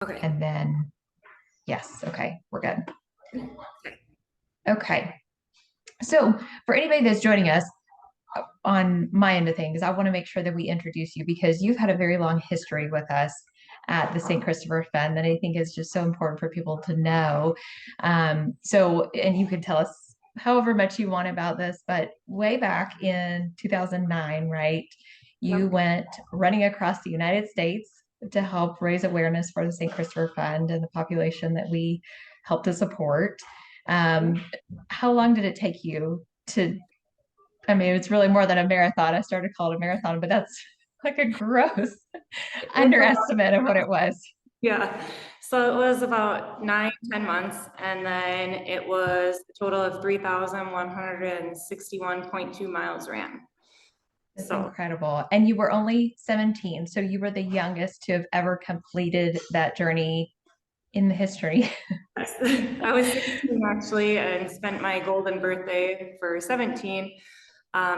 Okay. And then, yes, okay, we're good. Okay. So for anybody that's joining us on my end of things, I want to make sure that we introduce you because you've had a very long history with us at the St. Christopher Fund that I think is just so important for people to know. And you can tell us however much you want about this, but way back in 2009, right, you Yep. went running across the United States to help raise awareness for the St. Christopher Fund and the population that we help to support. Um, how long did it take you to I mean, it's really more than a marathon. I started calling it a marathon, but that's like a gross It's underestimate of what it was. yeah. So it was about 9, 10 months, and then it was a total of 3,161.2 miles ran. It's So incredible. And you were only 17, so you were the youngest to have ever completed that journey in the history. yes. I was 16 actually, and spent my golden birthday for 17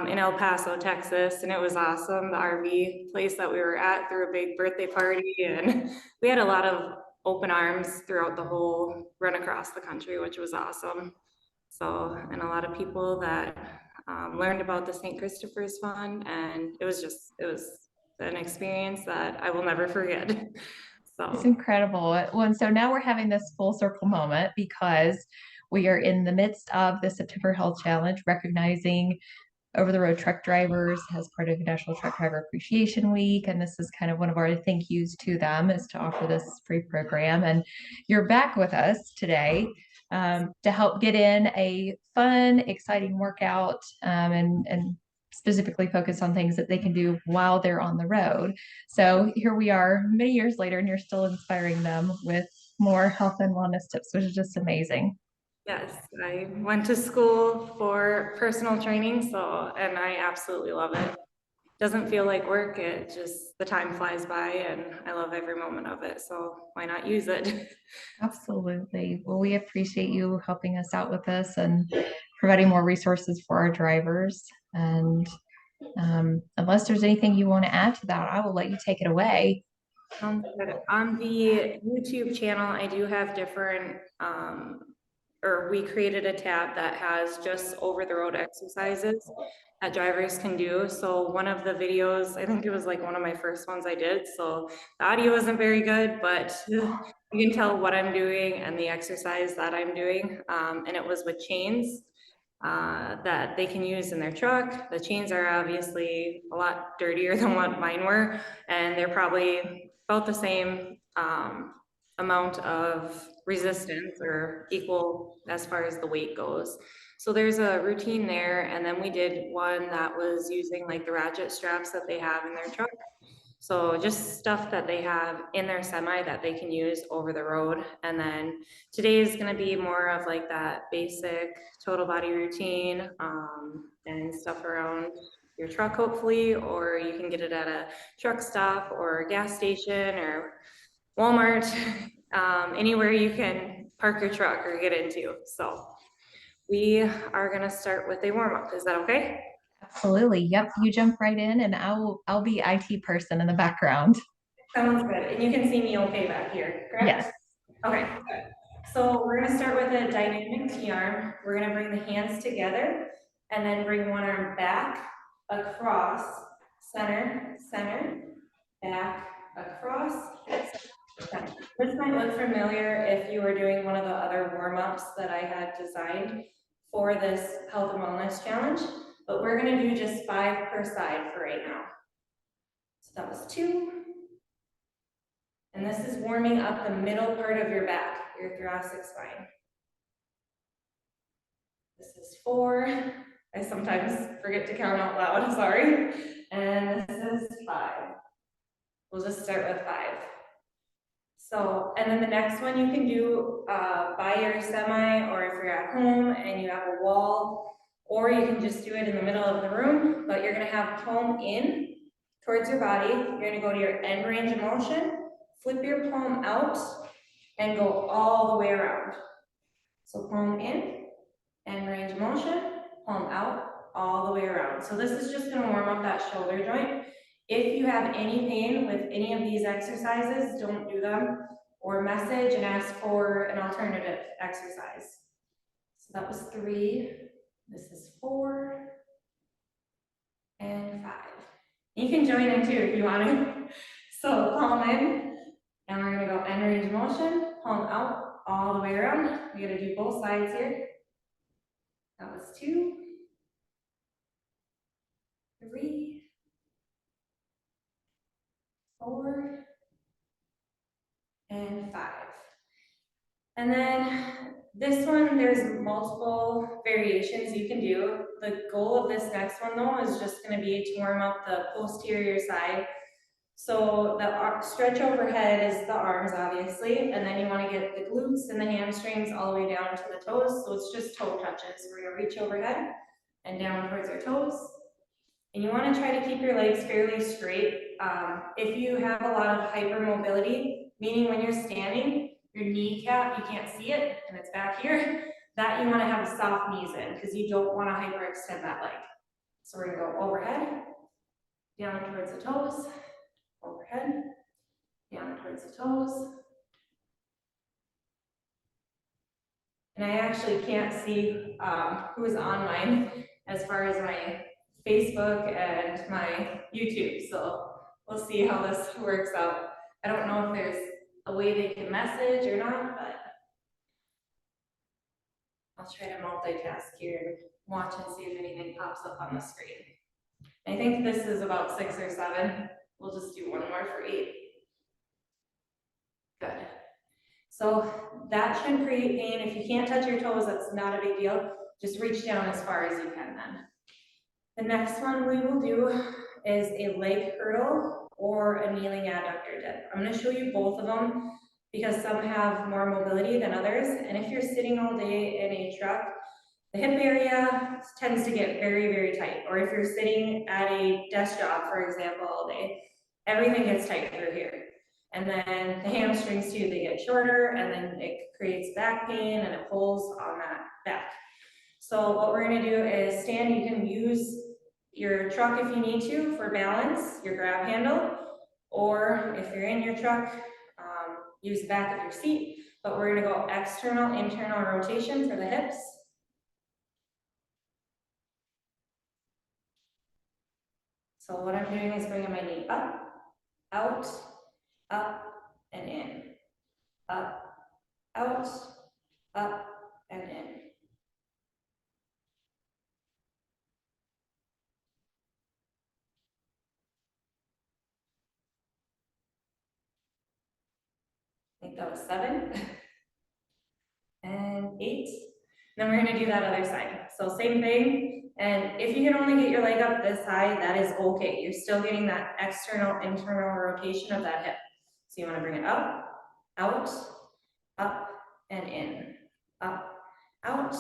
in El Paso, Texas, and it was awesome. The RV place that we were at threw a big birthday party, and we had a lot of open arms throughout the whole run across the country, which was awesome. So, and a lot of people that learned about the St. Christopher's Fund, and it was an experience that I will never forget. It's So, incredible. Well, and so now we're having this full circle moment because we are in the midst of the September Health Challenge, recognizing over the road truck drivers as part of National Truck Driver Appreciation Week. And this is kind of one of our thank yous to them is to offer this free program. And you're back with us today to help get in a fun, exciting workout and specifically focus on things that they can do while they're on the road. So here we are many years later, and you're still inspiring them with more health and wellness tips, which is just amazing. yes, I went to school for personal training, so, and I absolutely love it. Doesn't feel like work, it just, the time flies by and I love every moment of it, so why not use it? Absolutely. Well, we appreciate you helping us out with this and providing more resources for our drivers. And unless there's anything you want to add to that, I will let you take it away. Good. On the YouTube channel, I do have different, or we created a tab that has just over the road exercises that drivers can do. So one of the videos, I think it was like one of my first ones I did. So the audio isn't very good, but you can tell what I'm doing and the exercise that I'm doing. And it was with chains that they can use in their truck. The chains are obviously a lot dirtier than what mine were, and they're probably about the same amount of resistance or equal as far as the weight goes. So there's a routine there, and then we did one that was using like the ratchet straps that they have in their truck. So just stuff that they have in their semi that they can use over the road. And then today is gonna be more of like that basic total body routine and stuff around your truck hopefully, or you can get it at a truck stop or a gas station or Walmart, anywhere you can park your truck or get into. So we are gonna start with a warm up. Is that okay? Absolutely. Yep. You jump right in and I'll be IT person in the background. Sounds good. And you can see me okay back here, Yes. correct? Okay, good. So we're gonna start with a dynamic T-arm. We're gonna bring the hands together and then bring one arm back, across, center, center, back, across, center. This might look familiar if you were doing one of the other warm-ups that I had designed for this health and wellness challenge, but we're gonna do just 5 per side for right now. So that was 2. And this is warming up the middle part of your back, your thoracic spine. This is 4. I sometimes forget to count out loud, sorry. And this is 5. We'll just start with 5. So, and then the next one you can do by your semi, or if you're at home and you have a wall, or you can just do it in the middle of the room, but you're gonna have palm in towards your body. You're gonna go to your end range of motion, flip your palm out, and go all the way around. So palm in, end range of motion, palm out, all the way around. So this is just gonna warm up that shoulder joint. If you have any pain with any of these exercises, don't do them. or message and ask for an alternative exercise. So that was 3. This is 4 and 5. You can join in too if you want to. So palm in, and we're gonna go end range motion, palm out all the way around. We gotta do both sides here. That was 2, 3, 4, and 5. And then this one, there's multiple variations you can do. The goal of this next one though is just gonna be to warm up the posterior side. So the stretch overhead is the arms, obviously, and then you want to get the glutes and the hamstrings all the way down to the toes. So it's just toe touches. We're going to reach overhead and down towards our toes. And you want to try to keep your legs fairly straight. If you have a lot of hypermobility, meaning when you're standing, your kneecap, you can't see it, and it's back here, that you want to have soft knees in because you don't want to hyperextend that leg. So we're going to go overhead, down towards the toes, overhead, down towards the toes. And I actually can't see who's on mine as far as my Facebook and my YouTube. So we'll see how this works out. I don't know if there's a way they can message or not, but I'll try to multitask here and watch and see if anything pops up on the screen. I think this is about 6 or 7. We'll just do one more for 8. Good. So that should create pain. If you can't touch your toes, that's not a big deal. Just reach down as far as you can then. The next one we will do is a leg hurdle or a kneeling adductor dip. I'm going to show you both of them because some have more mobility than others. And if you're sitting all day in a truck, the hip area tends to get very, very tight. Or if you're sitting at a desk job, for example, all day, everything gets tight through here. And then the hamstrings too, they get shorter, and then it creates back pain and it pulls on that back. So what we're gonna do is stand. You can use your truck if you need to for balance, your grab handle, or if you're in your truck, use the back of your seat. But we're gonna go external, internal rotation for the hips. So what I'm doing is bringing my knee up, out, up, and in, up, out, up, and in. I think that was 7 and 8. Then we're gonna do that other side. So same thing. And if you can only get your leg up this high, that is okay. You're still getting that external, internal rotation of that hip. So you wanna bring it up, out, up, and in, up, out,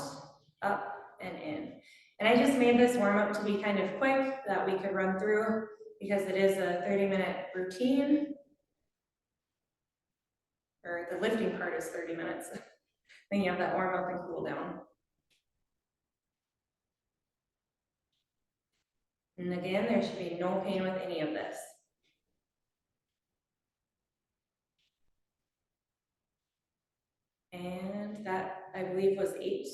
up, and in. And I just made this warm up to be kind of quick that we could run through because it is a 30-minute routine. Or the lifting part is 30 minutes. Then you have that warm up and cool down. And again, there should be no pain with any of this. And that, I believe, was 8.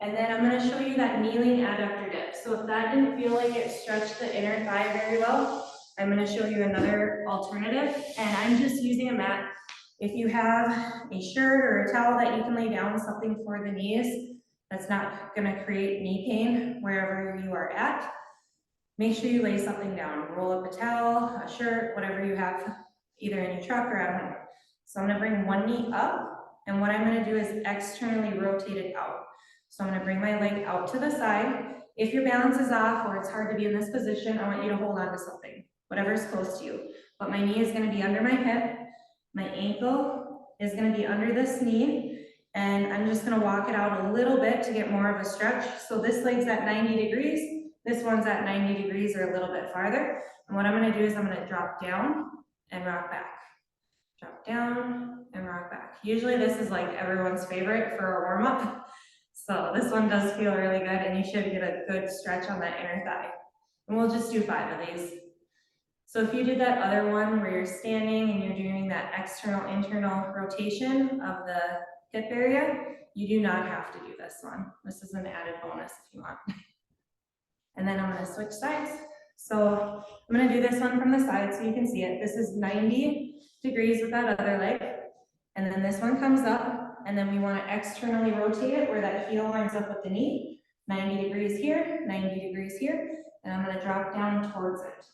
And then I'm going to show you that kneeling adductor dip. So if that didn't feel like it stretched the inner thigh very well, I'm going to show you another alternative. And I'm just using a mat. If you have a shirt or a towel that you can lay down, something for the knees, that's not going to create knee pain wherever you are at, make sure you lay something down. Roll up a towel, a shirt, whatever you have, either in your truck or at home. So I'm going to bring one knee up, and what I'm going to do is externally rotate it out. So I'm going to bring my leg out to the side. If your balance is off or it's hard to be in this position, I want you to hold on to something, whatever's close to you. But my knee is going to be under my hip. My ankle is going to be under this knee, and I'm just going to walk it out a little bit to get more of a stretch. So this leg's at 90 degrees. This one's at 90 degrees or a little bit farther. And what I'm going to do is I'm going to drop down and rock back. Drop down and rock back. Usually this is like everyone's favorite for a warm-up. So this one does feel really good, and you should get a good stretch on that inner thigh. And we'll just do 5 of these. So if you did that other one where you're standing and you're doing that external internal rotation of the hip area, you do not have to do this one. This is an added bonus if you want. And then I'm gonna switch sides. So I'm gonna do this one from the side so you can see it. This is 90 degrees with that other leg. And then this one comes up, and then we wanna externally rotate it where that heel lines up with the knee. 90 degrees here, 90 degrees here, and I'm gonna drop down towards it.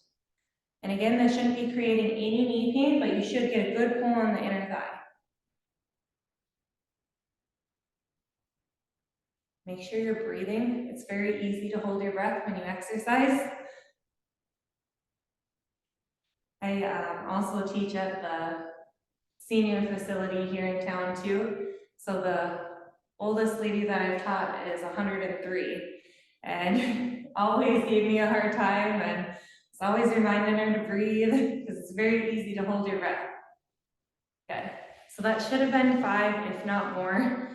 And again, this shouldn't be creating any knee pain, but you should get a good pull on the inner thigh. Make sure you're breathing. It's very easy to hold your breath when you exercise. I also teach at the senior facility here in town too. So the oldest lady that I've taught is 103 and always gave me a hard time, and it's always reminding her to breathe because it's very easy to hold your breath. Good. So that should have been 5, if not more.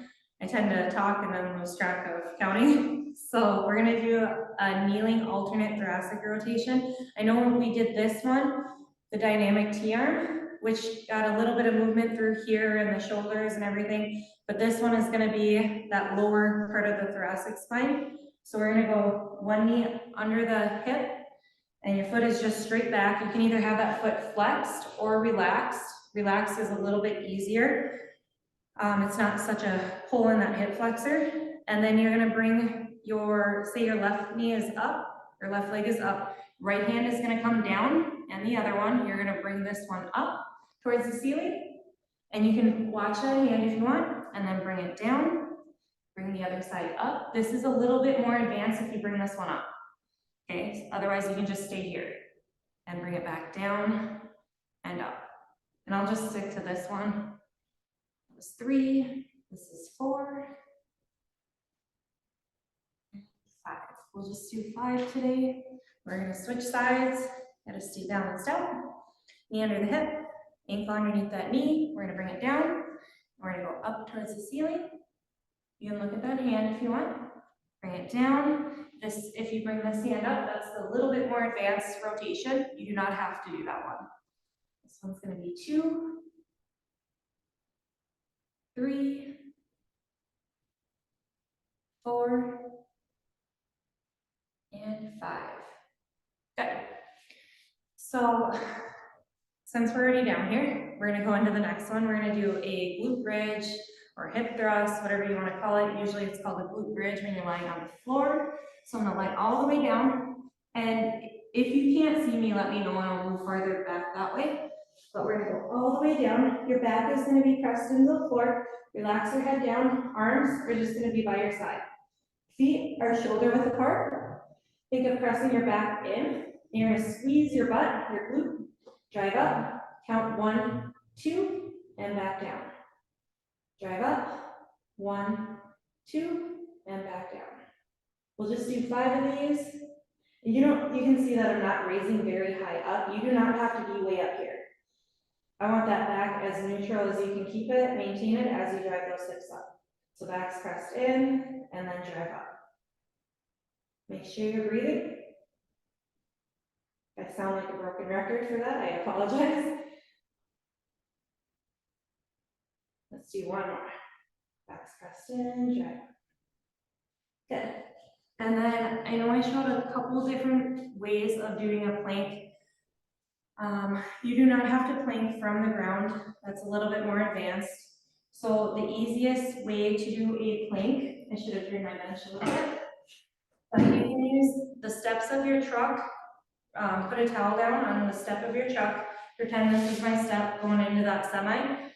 I tend to talk and then lose track of counting. So we're gonna do a kneeling alternate thoracic rotation. I know when we did this one, the dynamic T-arm, which got a little bit of movement through here and the shoulders and everything, but this one is gonna be that lower part of the thoracic spine. So we're gonna go one knee under the hip, and your foot is just straight back. You can either have that foot flexed or relaxed. Relaxed is a little bit easier. It's not such a pull in that hip flexor. And then you're gonna bring your, say your left knee is up, your left leg is up, right hand is gonna come down, and the other one, you're gonna bring this one up towards the ceiling. And you can watch that hand if you want, and then bring it down, bring the other side up. This is a little bit more advanced if you bring this one up. Okay, otherwise you can just stay here and bring it back down and up. And I'll just stick to this one. That was 3, this is 4, 5. We'll just do 5 today. We're gonna switch sides, gotta stay balanced out. Knee under the hip, ankle underneath that knee. We're gonna bring it down. We're gonna go up towards the ceiling. You can look at that hand if you want. Bring it down. This, if you bring this hand up, that's a little bit more advanced rotation. You do not have to do that one. This one's gonna be 2, 3, 4, and 5. Good. So, since we're already down here, we're gonna go into the next one. We're gonna do a glute bridge or hip thrust, whatever you wanna call it. Usually it's called a glute bridge when you're lying on the floor. So I'm gonna lie all the way down. And if you can't see me, let me know and I'll move farther back that way. But we're gonna go all the way down. Your back is gonna be pressed into the floor. Relax your head down. Arms are just gonna be by your side. Feet are shoulder width apart. Think of pressing your back in. You're gonna squeeze your butt, your glute. Drive up, count 1, 2, and back down. Drive up, 1, 2, and back down. We'll just do 5 of these. You can see that I'm not raising very high up. You do not have to be way up here. I want that back as neutral as you can keep it, maintain it as you drive those hips up. So back's pressed in, and then drive up. Make sure you're breathing. I sound like a broken record for that, I apologize. Let's do one more. Back's pressed in, drive. Good. And then I know I showed a couple different ways of doing a plank. You do not have to plank from the ground. That's a little bit more advanced. So the easiest way to do a plank, I should have turned my bench a little bit. But you can use the steps of your truck. Put a towel down on the step of your truck. Pretend this is my step going into that semi.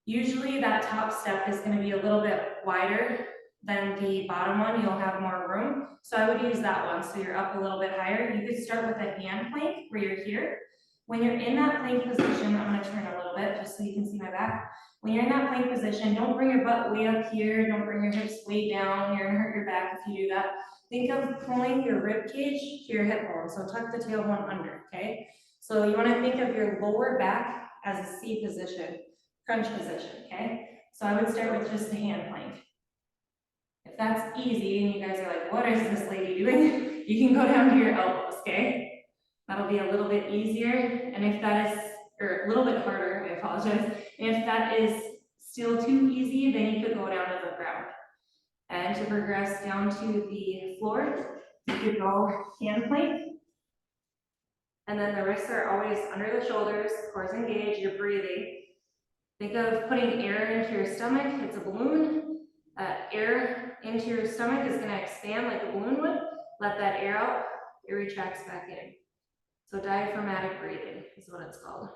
Usually that top step is going to be a little bit wider than the bottom one. You'll have more room. So I would use that one so you're up a little bit higher. You could start with a hand plank where you're here. When you're in that plank position, I'm going to turn a little bit just so you can see my back. When you're in that plank position, don't bring your butt way up here. Don't bring your hips way down. You're going to hurt your back if you do that. Think of pulling your rib cage to your hip bone. So tuck the tailbone under, okay? So you want to think of your lower back as a C position, crunch position, okay? So I would start with just a hand plank. If that's easy and you guys are like, what is this lady doing? You can go down to your elbows, okay? That'll be a little bit easier, and if that is, or a little bit harder, I apologize. If that is still too easy, then you could go down to the ground. And to progress down to the floor, you could go hand plank. And then the wrists are always under the shoulders, core engaged, you're breathing. Think of putting air into your stomach, it's a balloon. Air into your stomach is gonna expand like a balloon would. Let that air out, it retracts back in. So diaphragmatic breathing is what it's called.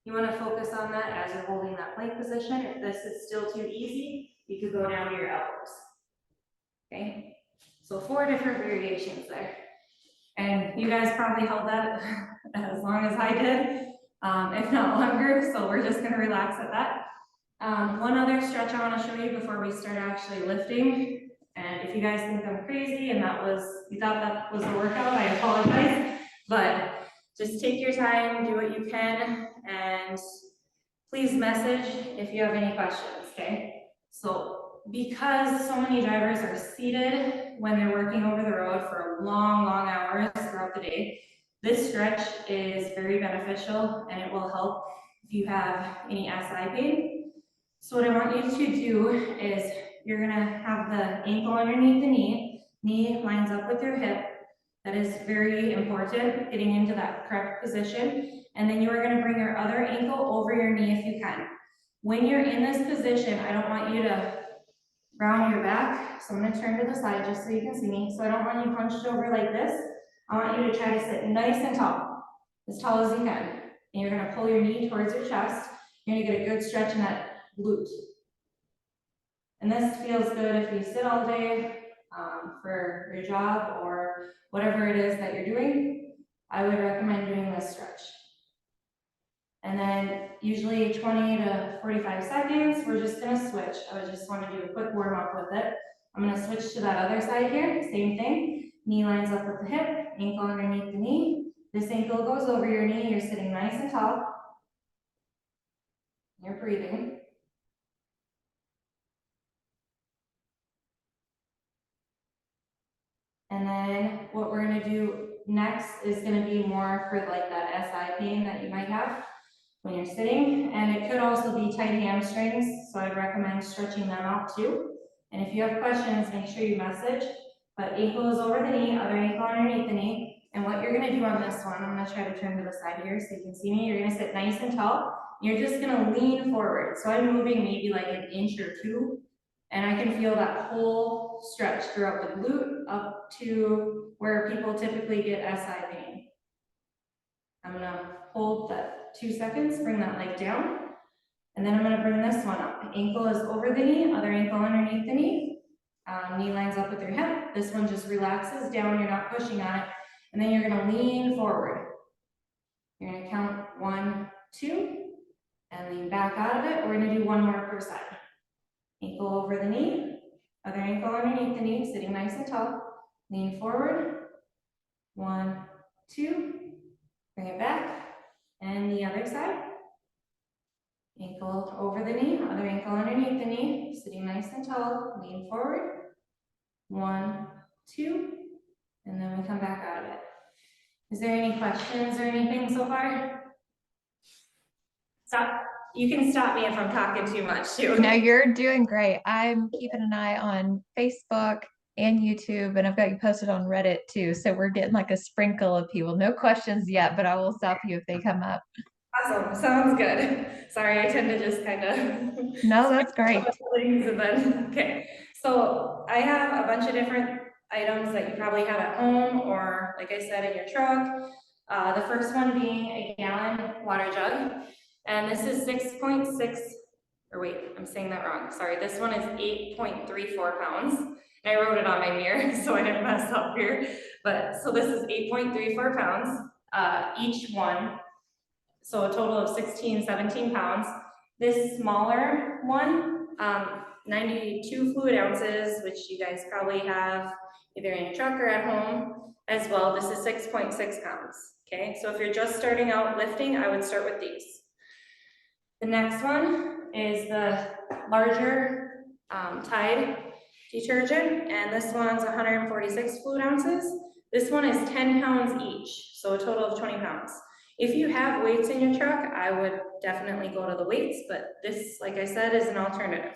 You wanna focus on that as you're holding that plank position. If this is still too easy, you could go down to your elbows. Okay, so 4 different variations there. And you guys probably held that as long as I did, if not longer, so we're just gonna relax at that. One other stretch I wanna show you before we start actually lifting, and if you guys think I'm crazy and you thought that was a workout, I apologize, but just take your time, do what you can, and please message if you have any questions, okay? So because so many drivers are seated when they're working over the road for long, long hours throughout the day, this stretch is very beneficial and it will help if you have any SI pain. So what I want you to do is you're gonna have the ankle underneath the knee lines up with your hip. That is very important, getting into that correct position. And then you are gonna bring your other ankle over your knee if you can. When you're in this position, I don't want you to round your back. So I'm gonna turn to the side just so you can see me. So I don't want you hunched over like this. I want you to try to sit nice and tall, as tall as you can. And you're gonna pull your knee towards your chest. You're gonna get a good stretch in that glute. And this feels good if you sit all day for your job or whatever it is that you're doing. I would recommend doing this stretch. And then usually 20 to 45 seconds, we're just gonna switch. I would just wanna do a quick warm up with it. I'm gonna switch to that other side here, same thing. Knee lines up with the hip, ankle underneath the knee. This ankle goes over your knee, you're sitting nice and tall. You're breathing. And then what we're gonna do next is gonna be more for like that SI pain that you might have when you're sitting, and it could also be tight hamstrings, so I'd recommend stretching them out too. And if you have questions, make sure you message, but ankle is over the knee, other ankle underneath the knee, and what you're gonna do on this one, I'm gonna try to turn to the side here so you can see me, you're gonna sit nice and tall, you're just gonna lean forward, so I'm moving maybe like an inch or two, and I can feel that whole stretch throughout the glute up to where people typically get SI pain. I'm gonna hold that 2 seconds, bring that leg down, and then I'm gonna bring this one up. Ankle is over the knee, other ankle underneath the knee. Knee lines up with your hip. This one just relaxes down, you're not pushing on it. And then you're gonna lean forward. You're gonna count 1, 2, and lean back out of it. We're gonna do one more per side. Ankle over the knee, other ankle underneath the knee, sitting nice and tall. Lean forward. 1, 2, bring it back. And the other side. Ankle over the knee, other ankle underneath the knee, sitting nice and tall, lean forward. 1, 2, and then we come back out of it. Is there any questions or anything so far? Stop. You can stop me if I'm talking too much too. No, you're doing great. I'm keeping an eye on Facebook and YouTube, and I've got you posted on Reddit too. So we're getting like a sprinkle of people. No questions yet, but I will stop you if they come up. Awesome, sounds good. Sorry, I tend to just kind of. No, that's great. And then, okay, so I have a bunch of different items that you probably have at home or, like I said, in your truck. The first one being a gallon water jug, and this is 6.6, or wait, I'm saying that wrong. Sorry, this one is 8.34 pounds. And I wrote it on my mirror, so I didn't mess up here. But so this is 8.34 pounds, each one. So a total of 16, 17 pounds. This smaller one, 92 fluid ounces, which you guys probably have either in your truck or at home as well. This is 6.6 pounds, okay? So if you're just starting out lifting, I would start with these. The next one is the larger Tide detergent, and this one's 146 fluid ounces. This one is 10 pounds each, so a total of 20 pounds. If you have weights in your truck, I would definitely go to the weights, but this, like I said, is an alternative,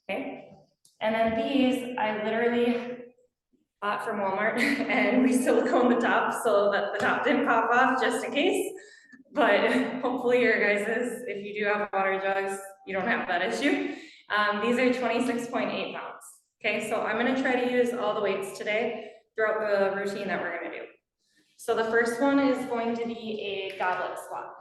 okay? And then these, I literally bought from Walmart and we silicone the top so that the top didn't pop off just in case. But hopefully your guys's, if you do have water jugs, you don't have that issue. These are 26.8 pounds. Okay, so I'm gonna try to use all the weights today throughout the routine that we're gonna do. So the first one is going to be a goblet squat.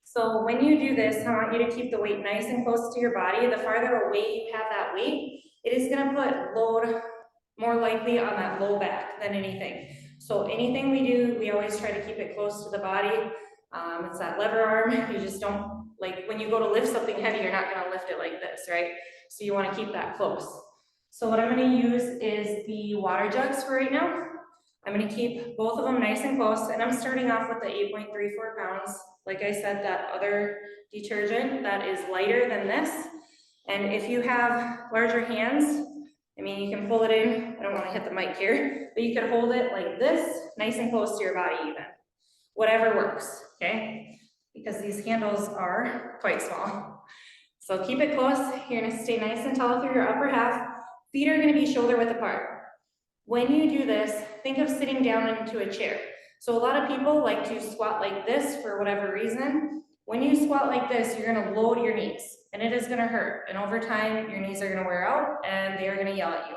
So when you do this, I want you to keep the weight nice and close to your body. The farther away you have that weight, it is gonna put load more likely on that low back than anything. So anything we do, we always try to keep it close to the body. It's that lever arm. You just don't, like when you go to lift something heavy, you're not gonna lift it like this, right? So you wanna keep that close. So what I'm gonna use is the water jugs for right now. I'm gonna keep both of them nice and close, and I'm starting off with the 8.34 pounds. Like I said, that other detergent that is lighter than this. And if you have larger hands, I mean, you can pull it in. I don't wanna hit the mic here, but you can hold it like this, nice and close to your body even. Whatever works, okay? Because these handles are quite small. So keep it close. You're gonna stay nice and tall through your upper half. Feet are gonna be shoulder width apart. When you do this, think of sitting down into a chair. So a lot of people like to squat like this for whatever reason. When you squat like this, you're gonna load your knees and it is gonna hurt. And over time, your knees are gonna wear out and they are gonna yell at you.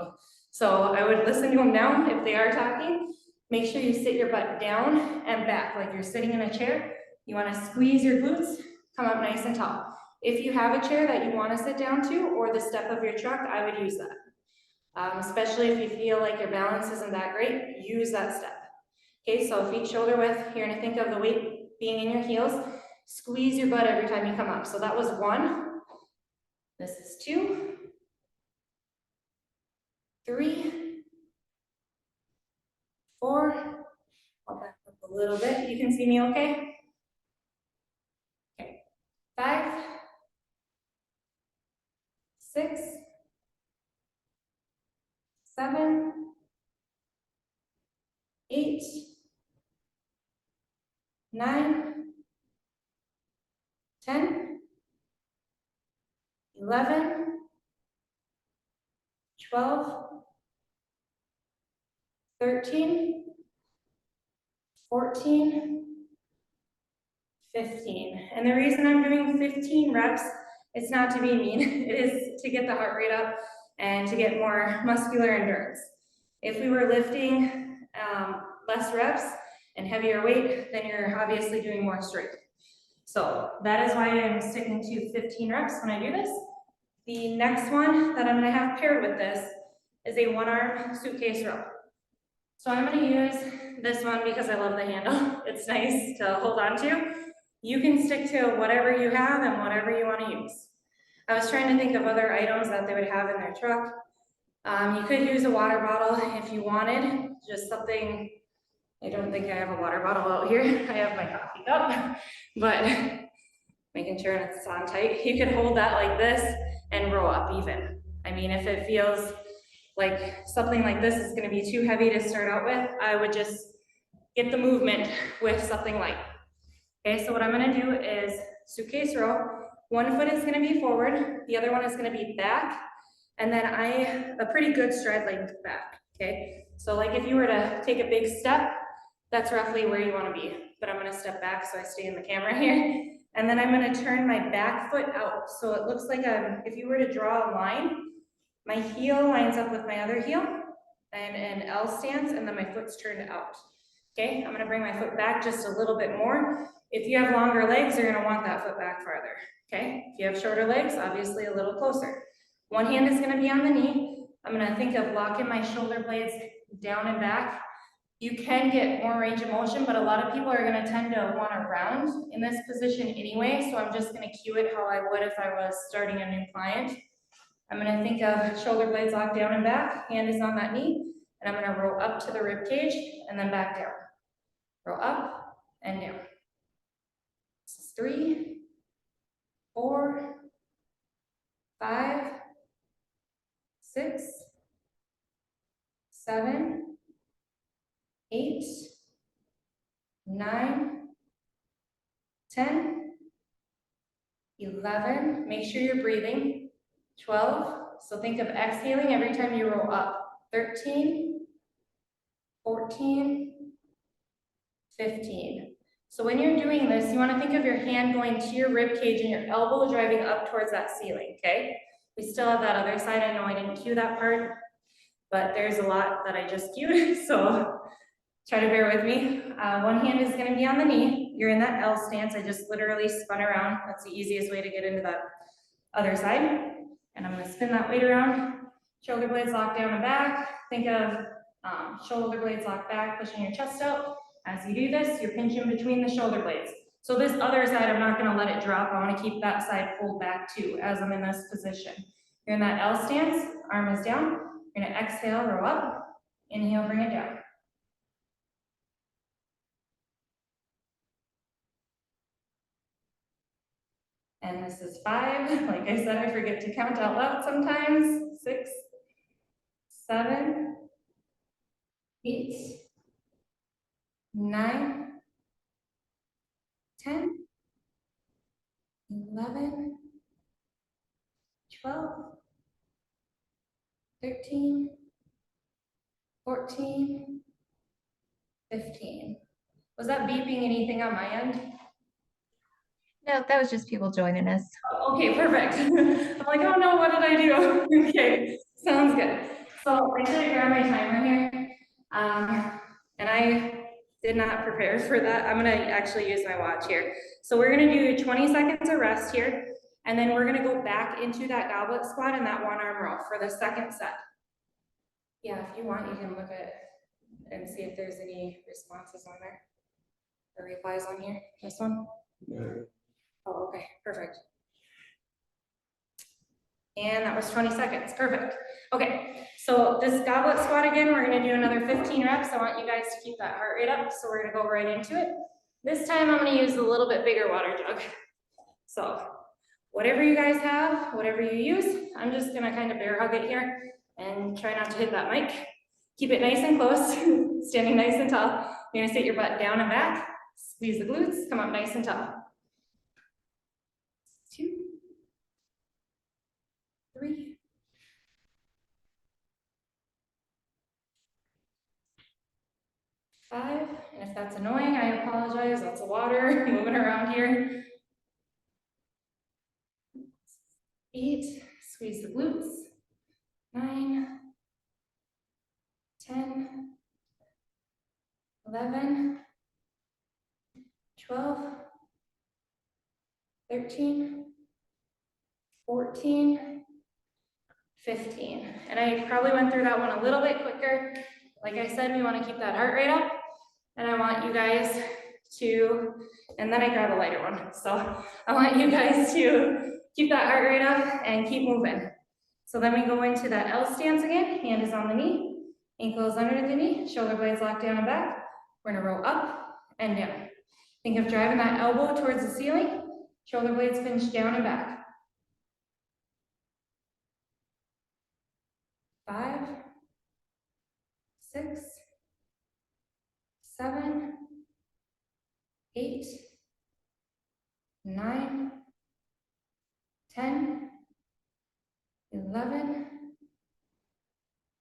So I would listen to them now if they are talking. Make sure you sit your butt down and back like you're sitting in a chair. You wanna squeeze your glutes, come up nice and tall. If you have a chair that you wanna sit down to or the step of your truck, I would use that. Especially if you feel like your balance isn't that great, use that step. Okay, so feet shoulder width, you're gonna think of the weight being in your heels. Squeeze your butt every time you come up. So that was 1. This is 2, 3, 4. I'll back up a little bit. You can see me okay? Okay. 5, 6, 7, 8, 9, 10, 11, 12, 13, 14, 15. And the reason I'm doing 15 reps, it's not to be mean, it is to get the heart rate up and to get more muscular endurance. If we were lifting less reps and heavier weight, then you're obviously doing more strength. So that is why I'm sticking to 15 reps when I do this. The next one that I'm gonna have paired with this is a 1-arm suitcase row. So I'm gonna use this one because I love the handle. It's nice to hold on to. You can stick to whatever you have and whatever you wanna use. I was trying to think of other items that they would have in their truck. You could use a water bottle if you wanted, just something. I don't think I have a water bottle out here. I have my coffee cup, but making sure it's on tight. You could hold that like this and row up even. I mean, if it feels like something like this is gonna be too heavy to start out with, I would just get the movement with something light. Okay, so what I'm gonna do is suitcase row. One foot is gonna be forward, the other one is gonna be back, and then a pretty good stride length back, okay? So like if you were to take a big step, that's roughly where you wanna be. But I'm gonna step back so I stay in the camera here. And then I'm gonna turn my back foot out. So it looks like if you were to draw a line, my heel lines up with my other heel and an L stance, and then my foot's turned out. Okay, I'm gonna bring my foot back just a little bit more. If you have longer legs, you're gonna want that foot back farther. Okay, if you have shorter legs, obviously a little closer. One hand is gonna be on the knee. I'm gonna think of locking my shoulder blades down and back. You can get more range of motion, but a lot of people are gonna tend to wanna round in this position anyway, so I'm just gonna cue it how I would if I was starting a new client. I'm gonna think of shoulder blades locked down and back, hand is on that knee, and I'm gonna roll up to the rib cage and then back down. Roll up and down. This is 3, 4, 5, 6, 7, 8, 9, 10, 11, make sure you're breathing, 12, so think of exhaling every time you roll up, 13, 14, 15. So when you're doing this, you want to think of your hand going to your rib cage and your elbow driving up towards that ceiling, okay? We still have that other side. I know I didn't cue that part, but there's a lot that I just cued, so try to bear with me. One hand is going to be on the knee. You're in that L stance. I just literally spun around. That's the easiest way to get into that other side. And I'm going to spin that weight around. Shoulder blades locked down and back. Think of shoulder blades locked back, pushing your chest out. As you do this, you're pinching between the shoulder blades. So this other side, I'm not going to let it drop. I want to keep that side pulled back too as I'm in this position. You're in that L stance. Arm is down. You're going to exhale, row up. Inhale, bring it down. And this is 5. Like I said, I forget to count out loud sometimes. 6, 7, 8, 9, 10, 11, 12, 13, 14, 15. Was that beeping anything on my end? No, that was just people joining us. Okay, perfect. I'm like, oh no, what did I do? Okay, sounds good. So I should grab my timer here. And I did not prepare for that. I'm gonna actually use my watch here. So we're gonna do 20 seconds of rest here, and then we're gonna go back into that goblet squat and that one arm row for the second set. Yeah, if you want, you can look at and see if there's any responses on there or replies on here. This one? Oh, okay, perfect. And that was 20 seconds, perfect. Okay, so this goblet squat again, we're gonna do another 15 reps. I want you guys to keep that heart rate up, so we're gonna go right into it. This time I'm gonna use a little bit bigger water jug. So whatever you guys have, whatever you use, I'm just gonna kind of bear hug it here and try not to hit that mic. Keep it nice and close, standing nice and tall. You're gonna sit your butt down and back, squeeze the glutes, come up nice and tall. 2, 3, 5, and if that's annoying, I apologize, lots of water moving around here. 8, squeeze the glutes. 9, 10, 11, 12, 13, 14, 15. And I probably went through that one a little bit quicker. Like I said, we want to keep that heart rate up. And I want you guys to, and then I grab a lighter one. So I want you guys to keep that heart rate up and keep moving. So then we go into that L stance again. Hand is on the knee, ankle is under the knee, shoulder blades locked down and back. We're gonna roll up and down. Think of driving that elbow towards the ceiling, shoulder blades pinch down and back. 5, 6, 7, 8, 9, 10, 11,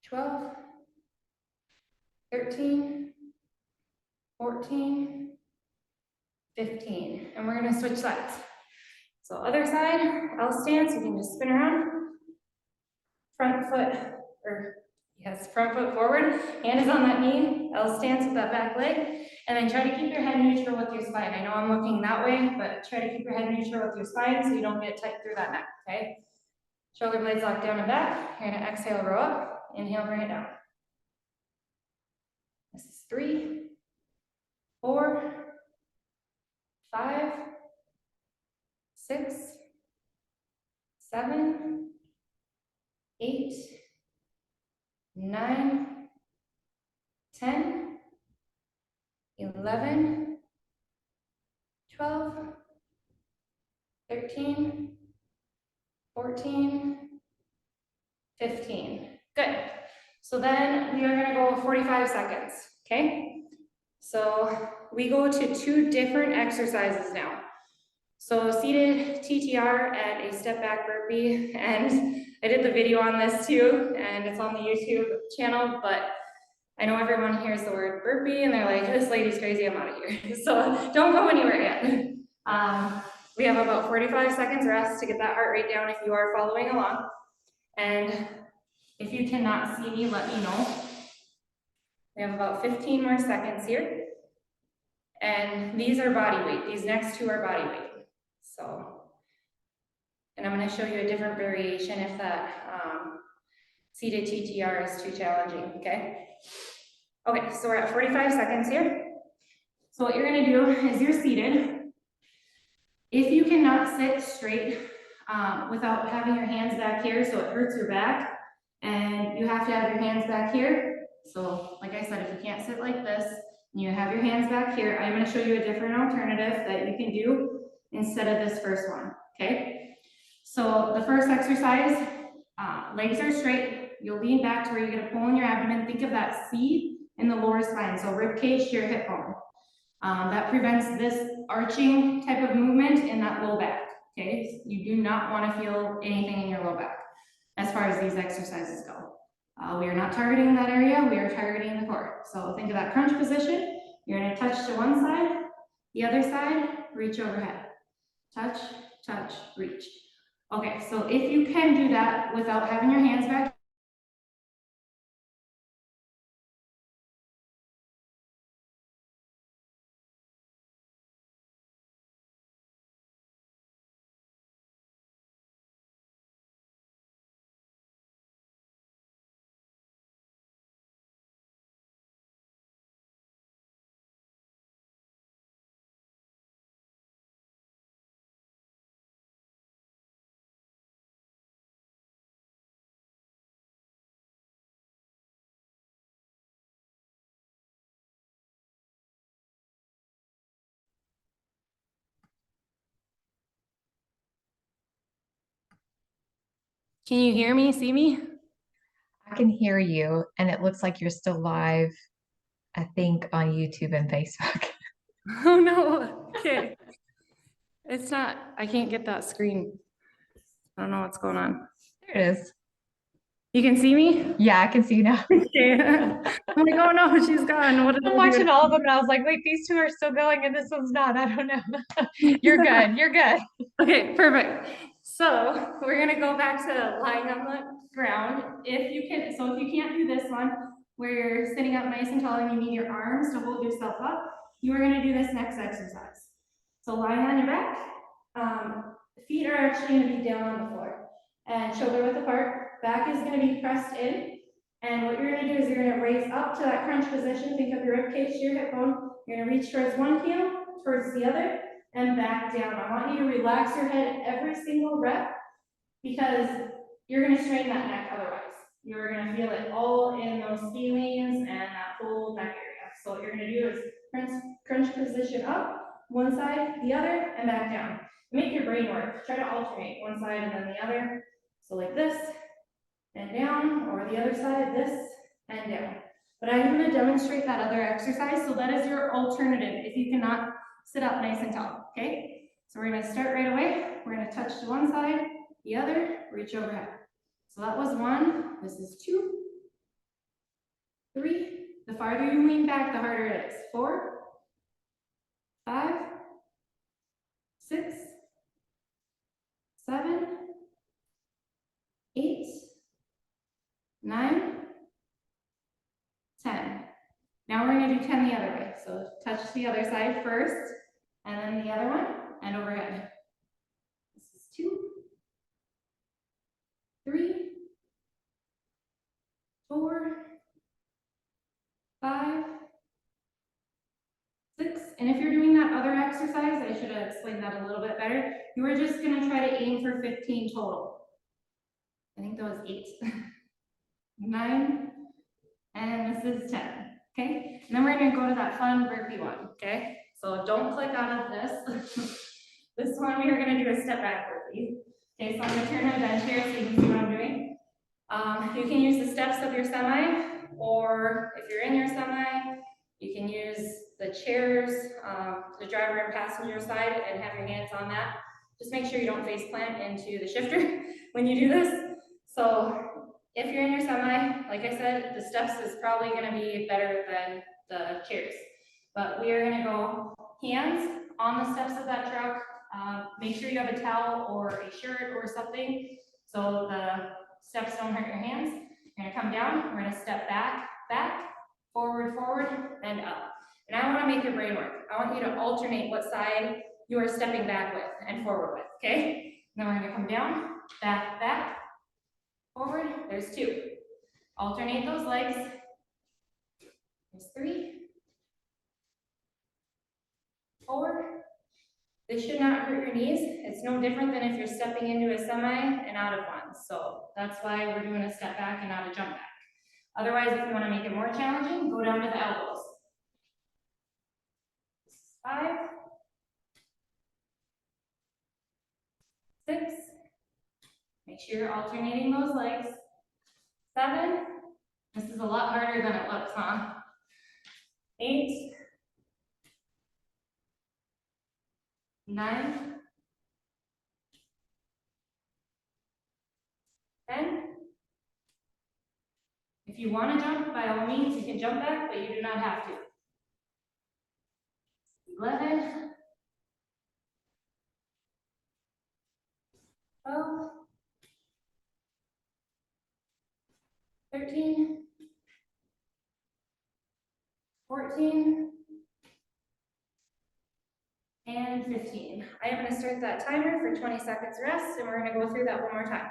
12, 13, 14, 15. And we're gonna switch sides. So other side, L stance, you can just spin around. Front foot, or yes, front foot forward, hand is on that knee, L stance with that back leg, and then try to keep your head neutral with your spine. I know I'm looking that way, but try to keep your head neutral with your spine so you don't get tight through that neck, okay? Shoulder blades locked down and back. You're gonna exhale, row up, inhale, bring it down. This is 3, 4, 5, 6, 7, 8, 9, 10, 11, 12, 13, 14, 15. Good. So then we are going to go 45 seconds, okay? So we go to 2 different exercises now. So seated TTR and a step back burpee, and I did the video on this too, and it's on the YouTube channel, but I know everyone hears the word burpee and they're like, this lady's crazy, I'm out of here. So don't go anywhere yet. We have about 45 seconds rest to get that heart rate down if you are following along. And if you cannot see me, let me know. We have about 15 more seconds here. And these are body weight. These next 2 are body weight. So, and I'm going to show you a different variation if that seated TTR is too challenging, okay? Okay, so we're at 45 seconds here. So what you're going to do is you're seated. If you cannot sit straight without having your hands back here, so it hurts your back, and you have to have your hands back here. So like I said, if you can't sit like this, and you have your hands back here, I'm going to show you a different alternative that you can do instead of this first one, okay? So the first exercise, legs are straight. You'll lean back to where you get a pull in your abdomen. Think of that C in the lower spine, so rib cage to your hip bone. That prevents this arching type of movement in that low back, okay? You do not want to feel anything in your low back as far as these exercises go. We are not targeting that area, we are targeting the core. So think of that crunch position. You're going to touch to one side, the other side, reach overhead. Touch, touch, reach. Okay, so if you can do that without having your hands back, can you hear me, see me? I can hear you, and it looks like you're still live, I think, on YouTube and Facebook. Oh no, okay. It's not, I can't get that screen. I don't know what's going on. There it is. You can see me? Yeah, I can see you now. Okay. I'm like, oh no, she's gone. What did I'm I watching do? all of them, and I was like, wait, these 2 are still going, and this one's not. I don't know. You're good. You're good. Okay, perfect. So we're gonna go back to lying on the ground. If you can, so if you can't do this one, where you're sitting up nice and tall and you need your arms to hold yourself up, you are gonna do this next exercise. So lying on your back, feet are actually gonna be down on the floor and shoulder width apart. Back is gonna be pressed in. And what you're gonna do is you're gonna raise up to that crunch position. Think of your rib cage to your hip bone. You're gonna reach towards one heel, towards the other, and back down. I want you to relax your head every single rep because you're gonna strain that neck otherwise. You're gonna feel it all in those feelings and that whole neck area. So what you're gonna do is crunch position up, one side, the other, and back down. Make your brain work. Try to alternate one side and then the other. So like this, and down, or the other side, this, and down. But I'm gonna demonstrate that other exercise, so that is your alternative if you cannot sit up nice and tall, okay? So we're gonna start right away. We're gonna touch to one side, the other, reach overhead. So that was 1, this is 2, 3. The farther you lean back, the harder it is. 4, 5, 6, 7, 8, 9, 10. Now we're gonna do 10 the other way. So touch the other side first, and then the other one, and overhead. This is 2, 3, 4, 5, 6. And if you're doing that other exercise, I should have explained that a little bit better. You are just gonna try to aim for 15 total. I think that was 8, 9, and this is 10. Okay, and then we're gonna go to that fun burpee one. Okay, so don't click out of this. This one we are gonna do a step back burpee. Okay, so I'm gonna turn my bench here so you can see what I'm doing. You can use the steps of your semi, or if you're in your semi, you can use the chairs, the driver and passenger side, and have your hands on that. Just make sure you don't face plant into the shifter when you do this. So if you're in your semi, like I said, the steps is probably gonna be better than the chairs. But we are gonna go hands on the steps of that truck. Make sure you have a towel or a shirt or something so the steps don't hurt your hands. You're gonna come down, we're gonna step back, back, forward, forward, and up. And I wanna make your brain work. I want you to alternate what side you are stepping back with and forward with, okay? Then we're gonna come down, back, back, forward, there's 2. Alternate those legs. There's 3, 4. This should not hurt your knees. It's no different than if you're stepping into a semi and out of one. So that's why we're doing a step back and not a jump back. Otherwise, if you want to make it more challenging, go down to the elbows. 5, 6. Make sure you're alternating those legs. 7. This is a lot harder than it looks, huh? 8, 9, 10. If you want to jump, by all means, you can jump back, but you do not have to. 11, 12, 13, 14, and 15. I am going to start that timer for 20 seconds rest, and we're going to go through that one more time.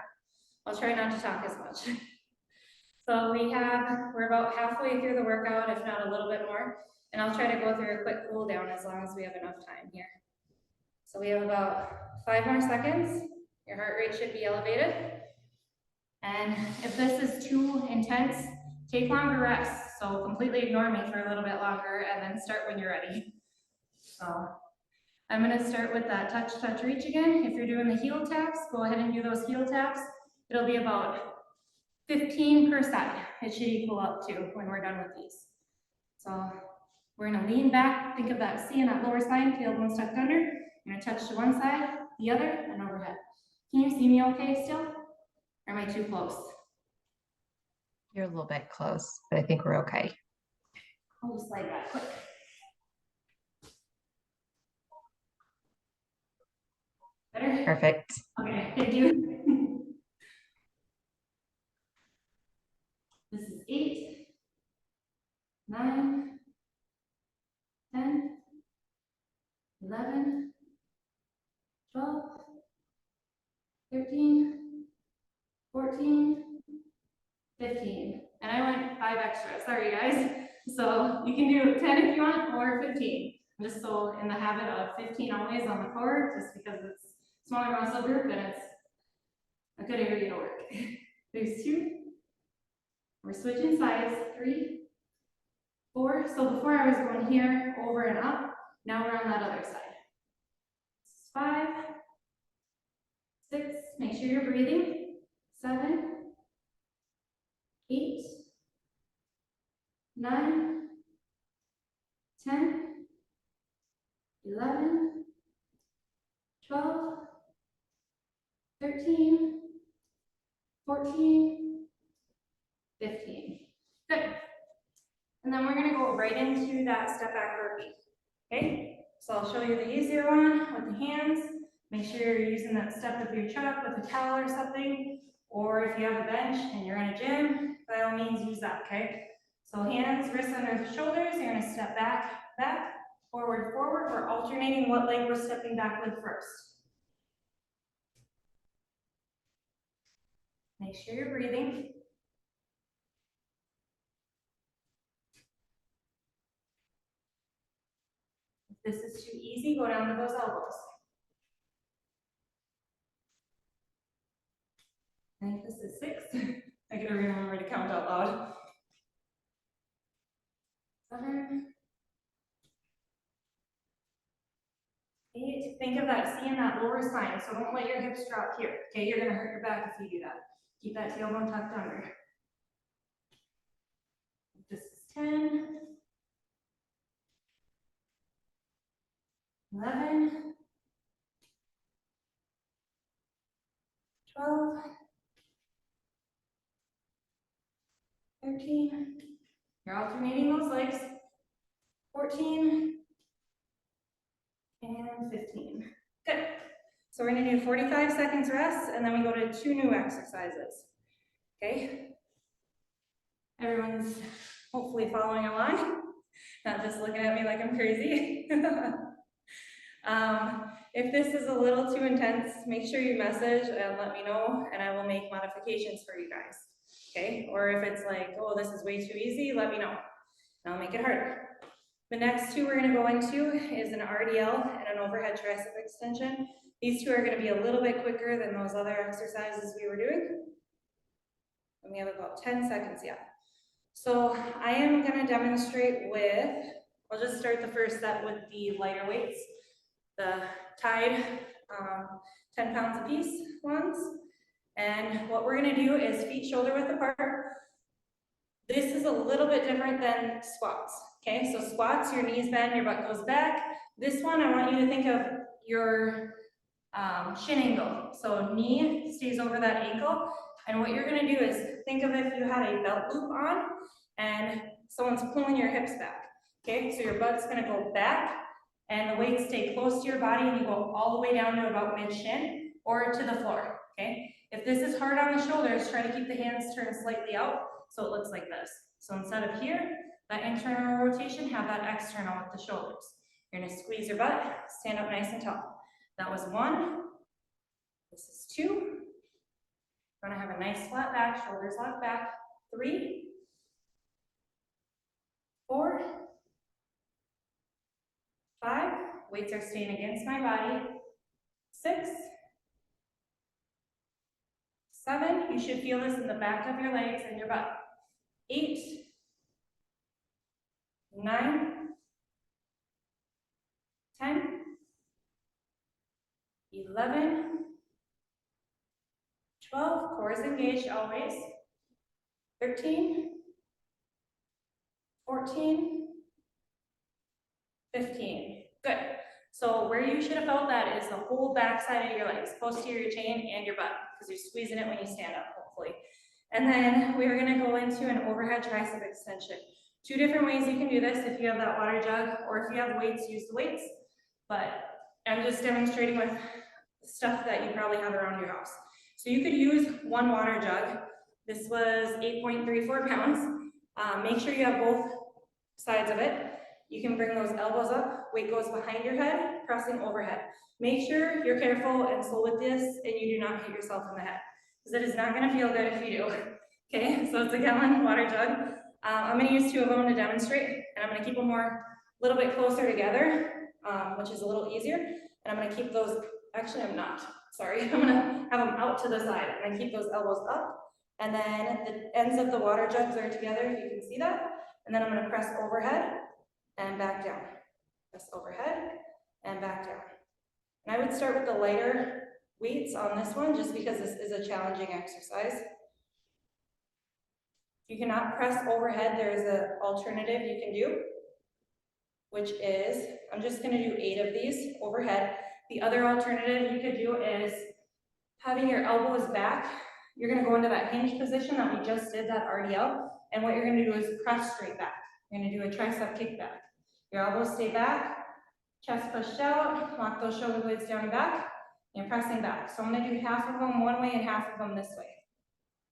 I'll try not to talk as much. So we're about halfway through the workout, if not a little bit more, and I'll try to go through a quick cool down as long as we have enough time here. So we have about 5 more seconds. Your heart rate should be elevated. And if this is too intense, take longer rests. So completely ignore me for a little bit longer and then start when you're ready. So I'm gonna start with that touch, touch, reach again. If you're doing the heel taps, go ahead and do those heel taps. It'll be about 15%. It should equal up to when we're done with these. So we're gonna lean back, think of that C in that lower spine, tailbone tucked under. You're gonna touch to one side, the other, and overhead. Can you see me okay still? Or am I too close? You're a little bit close, but I think we're okay. I'll just slide that quick. Better? Perfect. Okay, thank you. This is 8, 9, 10, 11, 12, 13, 14, 15. And I went 5 extra, sorry guys. So you can do 10 if you want, or 15. I'm just so in the habit of 15 always on the core, just because it's smaller muscle group and it's a good area to work. There's 2. We're switching sides, 3, 4. So before I was going here, over and up. Now we're on that other side. 5, 6. Make sure you're breathing. 7, 8, 9, 10, 11, 12, 13, 14, 15. Good. And then we're going to go right into that step back burpee. Okay? So I'll show you the easier one with the hands. Make sure you're using that step of your truck with a towel or something. Or if you have a bench and you're in a gym, by all means use that, okay? So hands, wrists under the shoulders. You're going to step back, back, forward, forward. We're alternating what leg we're stepping back with first. Make sure you're breathing. If this is too easy, go down to those elbows. I think this is 6. I gotta remember to count out loud. 7, 8. Think of that C in that lower spine, so don't let your hips drop here. Okay, you're gonna hurt your back if you do that. Keep that tailbone tucked under. This is 10. 11, 12, 13. You're alternating those legs. 14 and 15. Good. So we're gonna do 45 seconds rest, and then we go to 2 new exercises. Okay? Everyone's hopefully following along, not just looking at me like I'm crazy. If this is a little too intense, make sure you message and let me know, and I will make modifications for you guys. Okay? Or if it's like, oh, this is way too easy, let me know, and I'll make it harder. The next 2 we're gonna go into is an RDL and an overhead tricep extension. These 2 are gonna be a little bit quicker than those other exercises we were doing. And we have about 10 seconds yet. So I am gonna demonstrate with, I'll just start the first set with the lighter weights, the tied 10 pounds a piece ones. And what we're gonna do is feet shoulder width apart. This is a little bit different than squats, okay? So squats, your knees bend, your butt goes back. This one, I want you to think of your shin angle. So knee stays over that ankle. And what you're gonna do is think of if you had a belt loop on and someone's pulling your hips back, okay? So your butt's gonna go back and the weights stay close to your body and you go all the way down to about mid-shin or to the floor, okay? If this is hard on the shoulders, try to keep the hands turned slightly out so it looks like this. So instead of here, that internal rotation, have that external with the shoulders. You're gonna squeeze your butt, stand up nice and tall. That was 1. This is 2. We're gonna have a nice flat back, shoulders locked back. 3, 4, 5. Weights are staying against my body. 6, 7. You should feel this in the back of your legs and your butt. 8, 9, 10, 11, 12, core is engaged always. 13, 14, 15. Good. So where you should have felt that is the whole back side of your legs, posterior chain and your butt, because you're squeezing it when you stand up, hopefully. And then we're gonna go into an overhead tricep extension. 2 different ways you can do this if you have that water jug, or if you have weights, use the weights. But I'm just demonstrating with stuff that you probably have around your house. So you could use 1 water jug. This was 8.34 pounds. Make sure you have both sides of it. You can bring those elbows up, weight goes behind your head, pressing overhead. Make sure you're careful and slow with this and you do not hit yourself in the head, because it is not gonna feel good if you do. Okay, so it's a gallon water jug. I'm gonna use 2 of them to demonstrate, and I'm gonna keep them more, a little bit closer together, which is a little easier. And I'm gonna keep those, actually I'm not, sorry. I'm gonna have them out to the side. I'm gonna keep those elbows up, and then the ends of the water jugs are together, if you can see that. And then I'm gonna press overhead and back down. Press overhead and back down. And I would start with the lighter weights on this one, just because this is a challenging exercise. If you cannot press overhead, there is an alternative you can do, which is, I'm just gonna do 8 of these overhead. The other alternative you could do is having your elbows back. You're gonna go into that hinge position that we just did, that RDL, and what you're gonna do is press straight back. You're gonna do a tricep kickback. Your elbows stay back, chest pushed out, lock those shoulder blades down and back, and pressing back. So I'm gonna do half of them one way and half of them this way,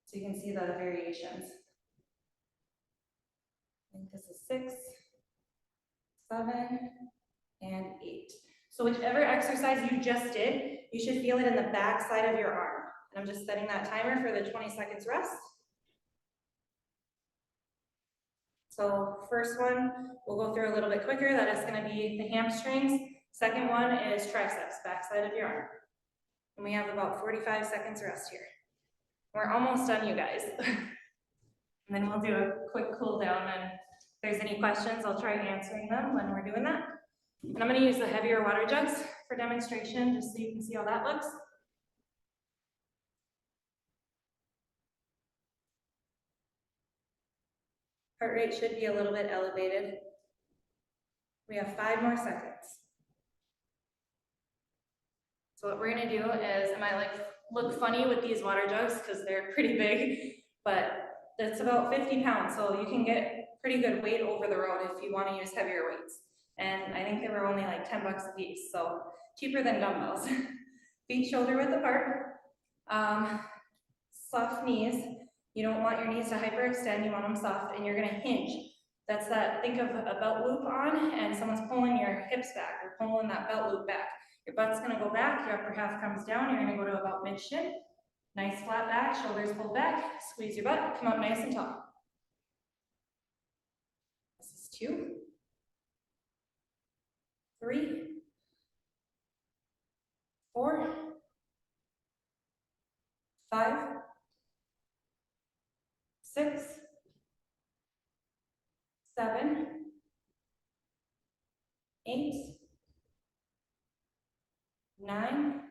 so you can see the variations. I think this is 6, 7, and 8. So whichever exercise you just did, you should feel it in the back side of your arm. And I'm just setting that timer for the 20 seconds rest. So first one, we'll go through a little bit quicker. That is gonna be the hamstrings. Second one is triceps, back side of your arm. And we have about 45 seconds rest here. We're almost done, you guys. And then we'll do a quick cool down, and if there's any questions, I'll try answering them when we're doing that. And I'm gonna use the heavier water jugs for demonstration, just so you can see how that looks. Heart rate should be a little bit elevated. We have 5 more seconds. So what we're gonna do is, it might like look funny with these water jugs because they're pretty big, but it's about 50 pounds, so you can get pretty good weight over the road if you want to use heavier weights. And I think they were only like 10 bucks a piece, so cheaper than dumbbells. Feet shoulder width apart. Soft knees. You don't want your knees to hyperextend, you want them soft, and you're gonna hinge. That's that, think of a belt loop on and someone's pulling your hips back or pulling that belt loop back. Your butt's gonna go back, your upper half comes down, you're gonna go to about mid-shin. Nice flat back, shoulders pulled back, squeeze your butt, come up nice and tall. This is 2, 3, 4, 5, 6, 7, 8, 9,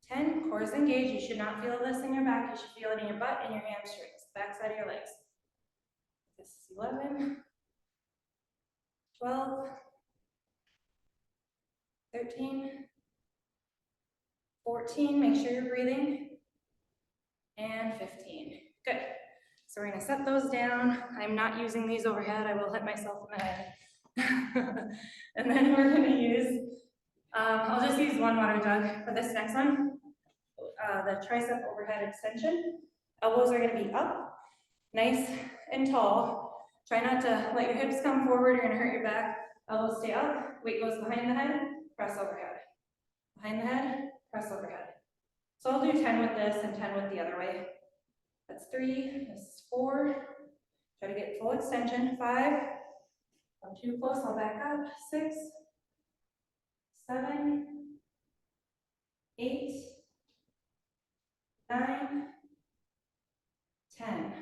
10, cores engaged. You should not feel this in your back. You should feel it in your butt and your hamstrings, back side of your legs. This is 11, 12, 13, 14, make sure you're breathing, and 15. Good. So we're gonna set those down. I'm not using these overhead. I will hit myself in the head. And then we're gonna use, I'll just use one water jug for this next one. The tricep overhead extension. Elbows are gonna be up, nice and tall. Try not to let your hips come forward, you're gonna hurt your back. Elbows stay up, weight goes behind the head, press overhead. Behind the head, press overhead. So I'll do 10 with this and 10 with the other way. That's 3, this is 4. Try to get full extension, 5. I'm too close, I'll back up. 6, 7, 8, 9, 10. And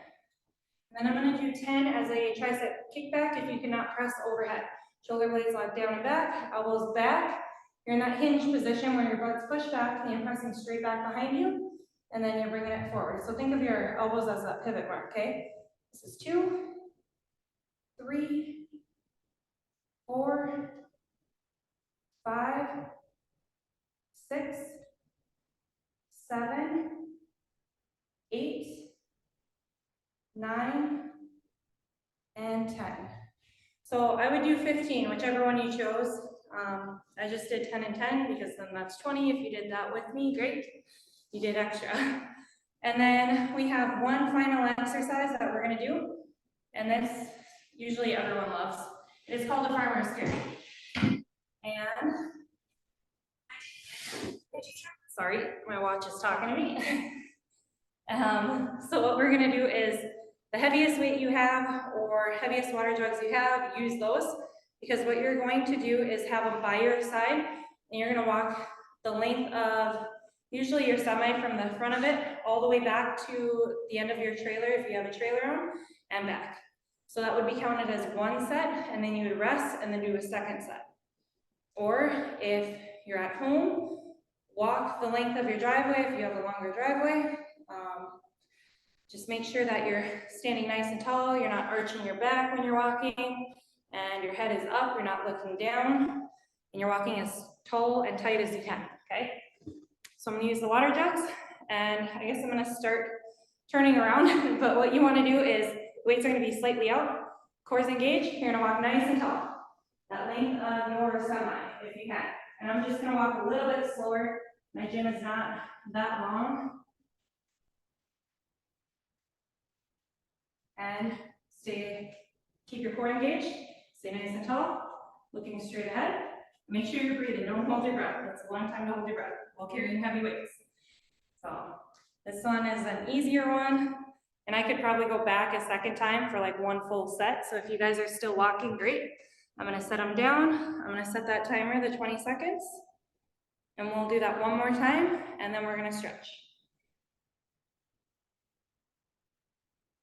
then I'm gonna do 10 as a tricep kickback if you cannot press overhead. Shoulder blades locked down and back, elbows back. You're in that hinge position where your butt's pushed back and you're pressing straight back behind you, and then you're bringing it forward. So think of your elbows as a pivot mark, okay? This is 2, 3, 4, 5, 6, 7, 8, 9, and 10. So I would do 15, whichever one you chose. I just did 10 and 10 because then that's 20. If you did that with me, great. You did extra. And then we have one final exercise that we're gonna do. And this usually everyone loves. It's called the farmer's carry. And, sorry, my watch is talking to me. So what we're gonna do is the heaviest weight you have or heaviest water jugs you have, use those, because what you're going to do is have them by your side, and you're gonna walk the length of usually your semi from the front of it all the way back to the end of your trailer if you have a trailer on, and back. So that would be counted as one set, and then you would rest and then do a second set. Or if you're at home, walk the length of your driveway if you have a longer driveway. Just make sure that you're standing nice and tall, you're not arching your back when you're walking, and your head is up, you're not looking down, and you're walking as tall and tight as you can, okay? So I'm gonna use the water jugs, and I guess I'm gonna start turning around, but what you wanna do is, weights are gonna be slightly out, cores engaged, you're gonna walk nice and tall. That length of your semi, if you can. And I'm just gonna walk a little bit slower. My gym is not that long. And keep your core engaged, stay nice and tall, looking straight ahead. Make sure you're breathing, don't hold your breath. That's a long time to hold your breath while carrying heavy weights. So this one is an easier one, and I could probably go back a second time for like one full set. So if you guys are still walking, great. I'm gonna set them down. I'm gonna set that timer, the 20 seconds, and we'll do that one more time, and then we're gonna stretch.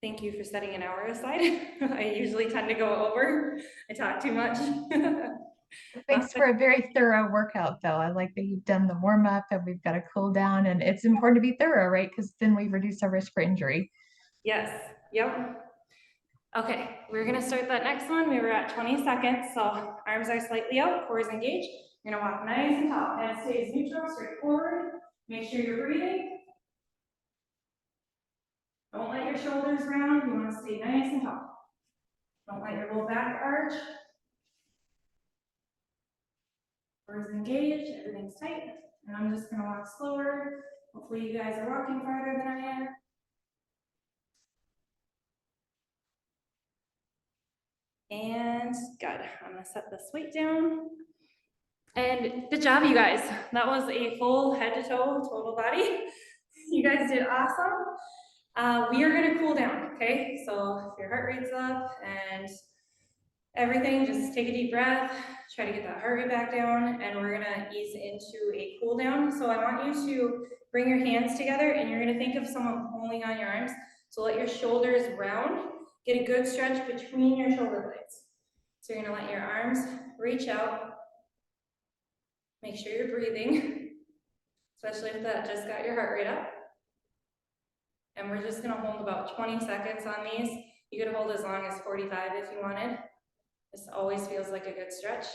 Thank you for setting an hour aside. I usually tend to go over. I talk too much. Thanks for a very thorough workout, though. I like that you've done the warm up and we've got a cool down, and it's important to be thorough, right? Because then we reduce our risk for injury. Yes, yep. Okay, we're gonna start that next one. We were at 20 seconds, so arms are slightly out, core is engaged. You're gonna walk nice and tall. Head stays neutral, straight forward. Make sure you're breathing. Don't let your shoulders round. You want to stay nice and tall. Don't let your low back arch. Core is engaged, everything's tight. And I'm just gonna walk slower. Hopefully you guys are walking farther than I am. And good, I'm gonna set this weight down. And good job, you guys. That was a full head to toe, total body. You guys did awesome. We are gonna cool down, okay? So if your heart rate's up and everything, just take a deep breath, try to get that heart rate back down, and we're gonna ease into a cool down. So I want you to bring your hands together and you're gonna think of someone pulling on your arms. So let your shoulders round, get a good stretch between your shoulder blades. So you're gonna let your arms reach out. Make sure you're breathing, especially if that just got your heart rate up. And we're just gonna hold about 20 seconds on these. You could hold as long as 45 if you wanted. This always feels like a good stretch.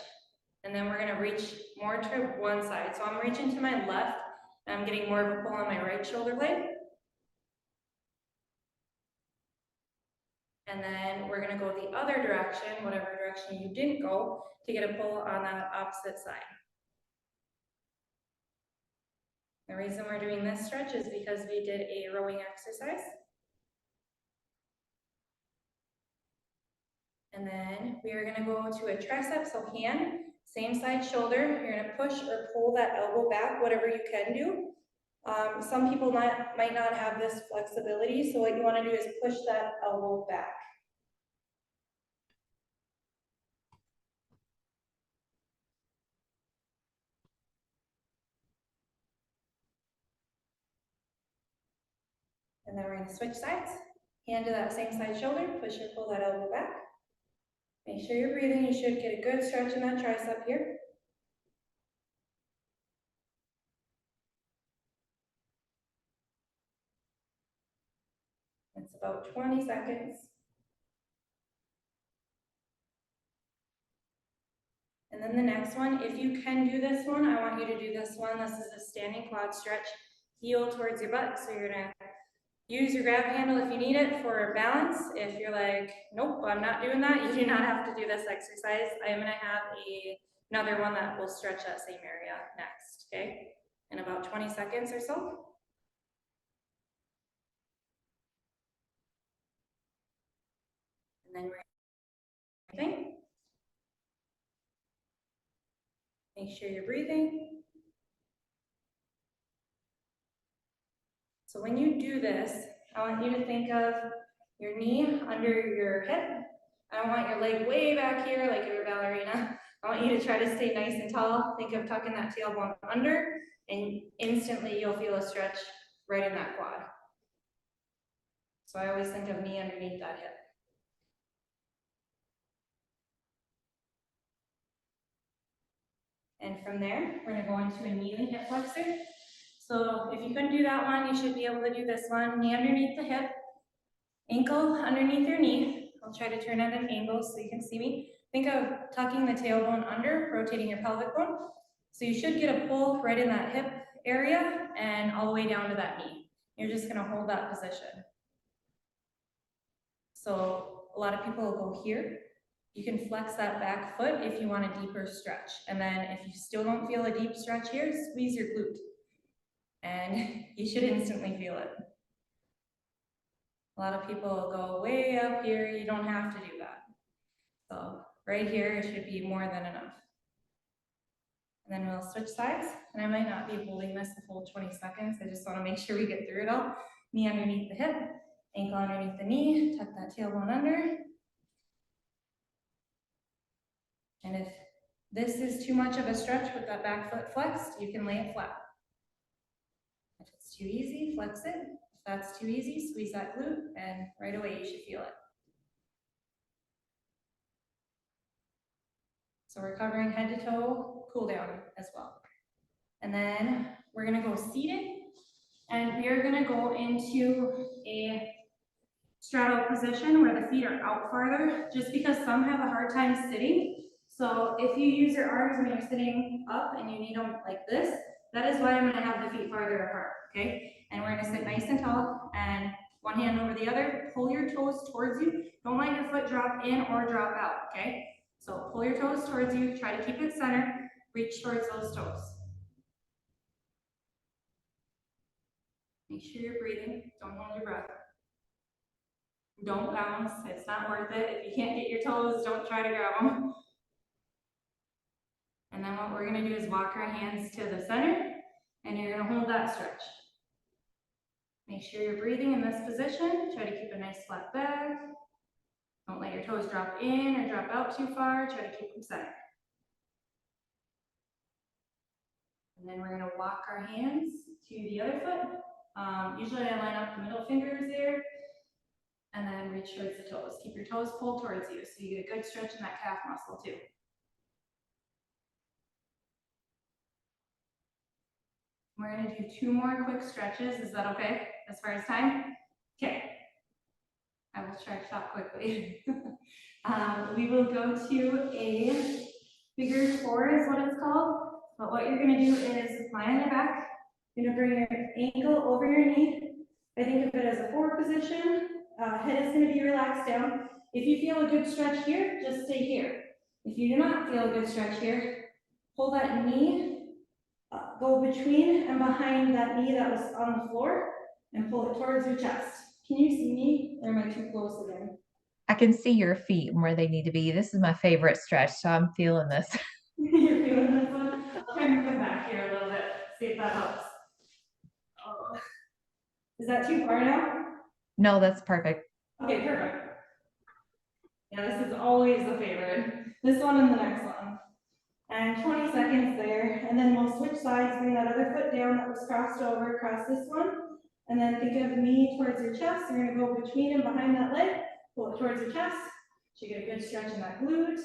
And then we're gonna reach more to one side. So I'm reaching to my left, and I'm getting more of a pull on my right shoulder blade. And then we're gonna go the other direction, whatever direction you didn't go, to get a pull on that opposite side. The reason we're doing this stretch is because we did a rowing exercise. And then we are gonna go to a tricep, so hand, same side shoulder. You're gonna push or pull that elbow back, whatever you can do. Some people might not have this flexibility, so what you wanna do is push that elbow back. And then we're gonna switch sides. Hand to that same side shoulder, push or pull that elbow back. Make sure you're breathing. You should get a good stretch in that tricep here. It's about 20 seconds. And then the next one, if you can do this one, I want you to do this one. This is a standing quad stretch, heel towards your butt. So you're gonna use your grab handle if you need it for balance. If you're like, nope, I'm not doing that, you do not have to do this exercise. I am gonna have another one that will stretch that same area next, okay? In about 20 seconds or so. And then we're breathing. Make sure you're breathing. So when you do this, I want you to think of your knee under your hip. I don't want your leg way back here like you're a ballerina. I want you to try to stay nice and tall. Think of tucking that tailbone under, and instantly you'll feel a stretch right in that quad. So I always think of knee underneath that hip. And from there, we're gonna go into a knee and hip flexor. So if you couldn't do that one, you should be able to do this one. Knee underneath the hip, ankle underneath your knee. I'll try to turn at an angle so you can see me. Think of tucking the tailbone under, rotating your pelvic bone. So you should get a pull right in that hip area and all the way down to that knee. You're just gonna hold that position. So a lot of people will go here. You can flex that back foot if you want a deeper stretch. And then if you still don't feel a deep stretch here, squeeze your glute. And you should instantly feel it. A lot of people will go way up here. You don't have to do that. So right here, it should be more than enough. And then we'll switch sides. And I might not be holding this the full 20 seconds. I just want to make sure we get through it all. Knee underneath the hip, ankle underneath the knee, tuck that tailbone under. And if this is too much of a stretch with that back foot flexed, you can lay it flat. If it's too easy, flex it. If that's too easy, squeeze that glute, and right away you should feel it. So we're covering head to toe, cool down as well. And then we're gonna go seated, and we are gonna go into a straddle position where the feet are out farther, just because some have a hard time sitting. So if you use your arms when you're sitting up and you need them like this, that is why I'm gonna have the feet farther apart, okay? And we're gonna sit nice and tall and one hand over the other, pull your toes towards you. Don't let your foot drop in or drop out, okay? So pull your toes towards you, try to keep it centered, reach towards those toes. Make sure you're breathing, don't hold your breath. Don't bounce, it's not worth it. If you can't get your toes, don't try to grab them. And then what we're gonna do is walk our hands to the center, and you're gonna hold that stretch. Make sure you're breathing in this position. Try to keep a nice flat back. Don't let your toes drop in or drop out too far. Try to keep them centered. And then we're gonna walk our hands to the other foot. Usually I line up the middle fingers there, and then reach towards the toes. Keep your toes pulled towards you, so you get a good stretch in that calf muscle too. We're gonna do 2 more quick stretches. Is that okay, as far as time? Okay. I will try to talk quickly. We will go to a figure 4 is what it's called. But what you're gonna do is lie on your back. You're gonna bring your ankle over your knee. I think of it as a forward position. Head is gonna be relaxed down. If you feel a good stretch here, just stay here. If you do not feel a good stretch here, pull that knee, go between and behind that knee that was on the floor and pull it towards your chest. Can you see me, or am I too close again? I can see your feet and where they need to be. This is my favorite stretch, so I'm feeling this. You're feeling this one? I'll try and come back here a little bit, see if that helps. Oh. Is that too far now? No, that's perfect. Okay, perfect. Yeah, this is always a favorite. This one and the next one. And 20 seconds there, and then we'll switch sides, bring that other foot down that was crossed over across this one, and then think of knee towards your chest. You're gonna go between and behind that leg, pull it towards your chest. So you get a good stretch in that glute,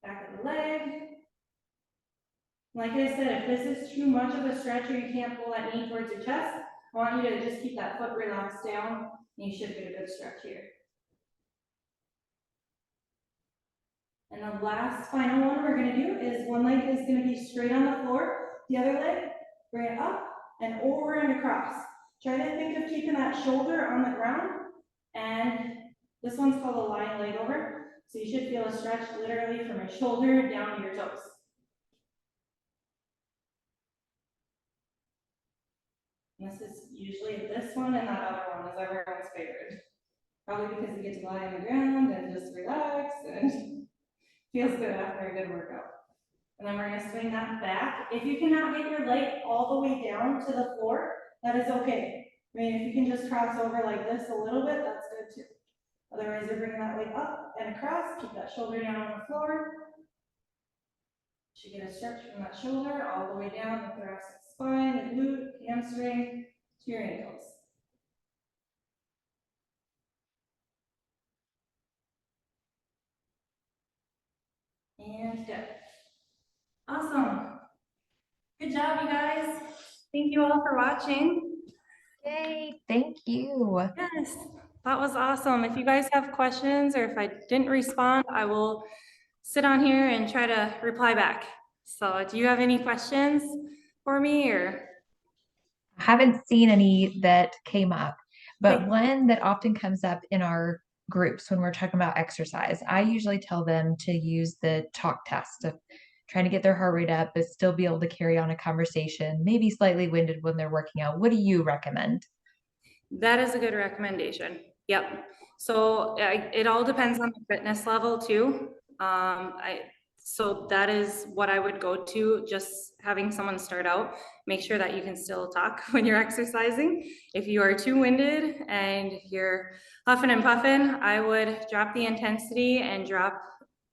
back of the leg. Like I said, if this is too much of a stretch or you can't pull that knee towards your chest, I want you to just keep that foot relaxed down, and you should get a good stretch here. And the last final one we're gonna do is one leg is gonna be straight on the floor, the other leg, bring it up and over and across. Try to think of keeping that shoulder on the ground, and this one's called a lying leg over. So you should feel a stretch literally from your shoulder down to your toes. And this is usually this one and that other one is everyone's favorite. Probably because you get to lie on the ground and just relax and feels good after a good workout. And then we're gonna swing that back. If you cannot get your leg all the way down to the floor, that is okay. I mean, if you can just cross over like this a little bit, that's good too. Otherwise, you're bringing that leg up and across, keep that shoulder down on the floor. Should get a stretch from that shoulder all the way down the thoracic spine, the glute, hamstring, to your ankles. And good. Awesome. Good job, you guys. Thank you all for watching. Yay, thank you. Yes, that was awesome. If you guys have questions or if I didn't respond, I will sit on here and try to reply back. So do you have any questions for me or? I haven't seen any that came up, but Okay. one that often comes up in our groups when we're talking about exercise, I usually tell them to use the talk test of trying to get their heart rate up, but still be able to carry on a conversation, maybe slightly winded when they're working out. What do you recommend? That is a good recommendation. Yep. So it all depends on the fitness level too. So that is what I would go to, just having someone start out, make sure that you can still talk when you're exercising. If you are too winded and you're huffing and puffing, I would drop the intensity and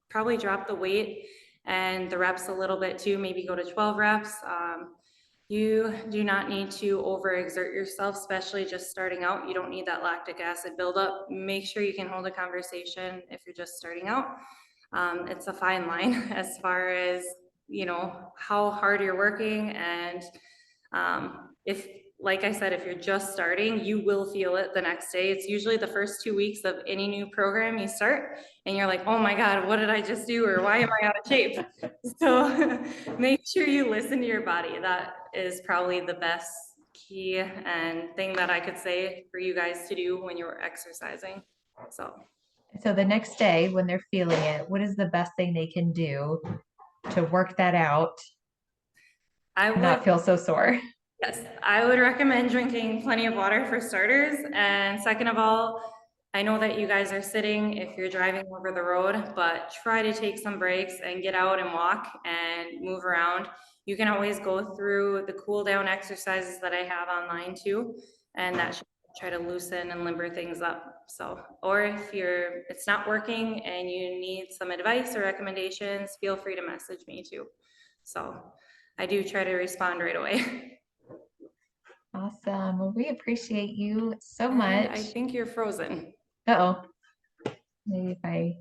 probably drop the weight and the reps a little bit too, maybe go to 12 reps. You do not need to overexert yourself, especially just starting out. You don't need that lactic acid buildup. Make sure you can hold a conversation if you're just starting out. It's a fine line as far as, how hard you're working. And if like I said, if you're just starting, you will feel it the next day. It's usually the first 2 weeks of any new program you start, and you're like, oh my God, what did I just do? Or why am I out of shape? So make sure you listen to your body. That is probably the best key and thing that I could say for you guys to do when you're exercising. So the next day when they're feeling it, what is the best thing they can do to work that out I and not would, feel so sore? yes, I would recommend drinking plenty of water for starters. And second of all, I know that you guys are sitting if you're driving over the road, but try to take some breaks and get out and walk and move around. You can always go through the cool down exercises that I have online too, and that should try to loosen and limber things up. So, or if it's not working and you need some advice or recommendations, feel free to message me too. So I do try to respond right away. Awesome. Well, we appreciate you so And much. I think you're frozen. Uh-oh. Maybe if I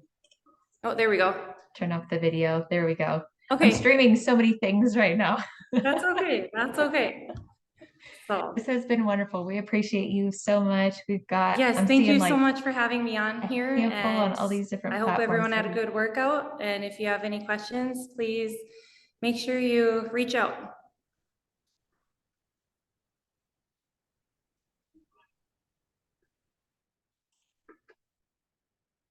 Oh, there we go. turn off the video. There we go. Okay. I'm streaming so many things right now. That's okay. That's okay. So, This has been wonderful. We appreciate you so much. yes, I'm thank seeing you so like much for having me on a here. handful on And all these I different hope platforms. everyone had a good workout. And if you have any questions, please make sure you reach out.